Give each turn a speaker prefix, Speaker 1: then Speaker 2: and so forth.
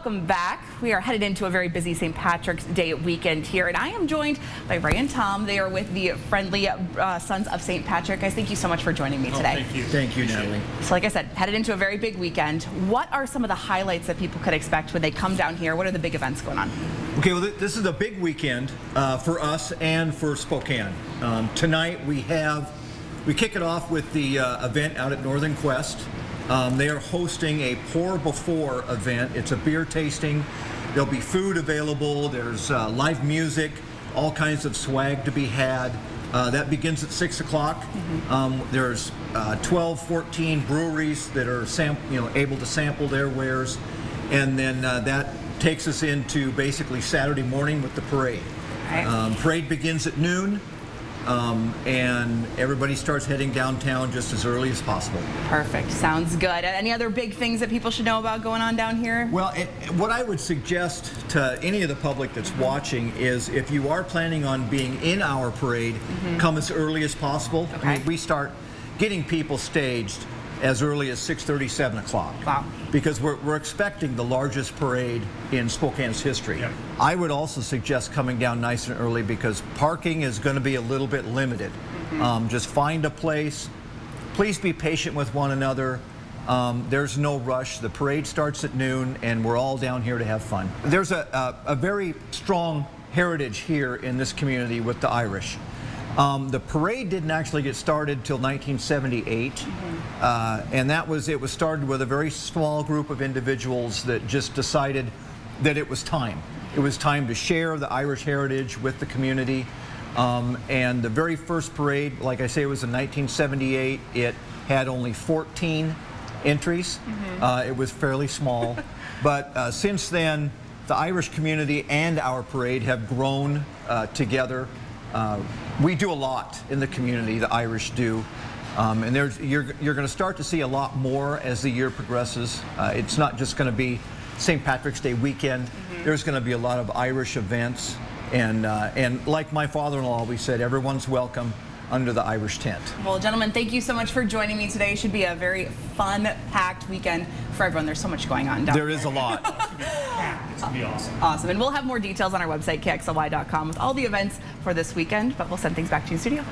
Speaker 1: welcome back. We are headed into a very busy St. Patrick's Day weekend here, and I am joined by Ray and Tom. They are with the Friendly Sons of St. Patrick. Guys, thank you so much for joining me today.
Speaker 2: Thank you.
Speaker 3: Thank you, Natalie.
Speaker 1: So like I said, headed into a very big weekend. What are some of the highlights that people could expect when they come down here? What are the big events going on?
Speaker 3: Okay, well, this is a big weekend for us and for Spokane. Tonight we kick it off with the event out at Northern Quest. They are hosting a pour before event. It's a beer tasting. There'll be food available. There's live music, all kinds of swag to be had. That begins at 6 o'clock. There's 12, 14 breweries that are able to sample their wares, and then that takes us into basically Saturday morning with the parade.
Speaker 1: Right.
Speaker 3: Parade begins at noon. And everybody starts heading downtown just as early as possible.
Speaker 1: Perfect. Sounds good. Any other big things that people should know about going on down here?
Speaker 3: Well, what I would suggest to any of the public that's watching is if you are planning on being in our parade, come as early as possible.
Speaker 1: Okay.
Speaker 3: I mean, we start getting people staged as early as 6:30, 7 o'clock.
Speaker 1: Wow.
Speaker 3: Because we're expecting the largest parade in Spokane's history.
Speaker 2: Yep.
Speaker 3: I would also suggest coming down nice and early because parking is going to be a little bit limited. Just find a place. Please be patient with one another. There's no rush. The parade starts at noon and we're all down here to have fun. There's a very strong heritage here in this community with the Irish. The parade didn't actually get started till 1978, and it was started with a very small group of individuals that just decided that it was time. It was time to share the Irish heritage with the community. And the very first parade, like I say, was in 1978. It had only 14 entries. It was fairly small. But since then, the Irish community and our parade have grown together. We do a lot in the community, the Irish do, and you're going to start to see a lot more as the year progresses. It's not just going to be St. Patrick's Day weekend. There's going to be a lot of Irish events, and like my father-in-law always said, everyone's welcome under the Irish tent.
Speaker 1: Well, gentlemen, thank you so much for joining me today. It should be a very fun, packed weekend for everyone. There's so much going on down
Speaker 3: There is a lot.
Speaker 2: It's going to be awesome.
Speaker 1: Awesome. And we'll have more details on our website, kxly.com, with all the events for this weekend, but we'll send things back to you in studio.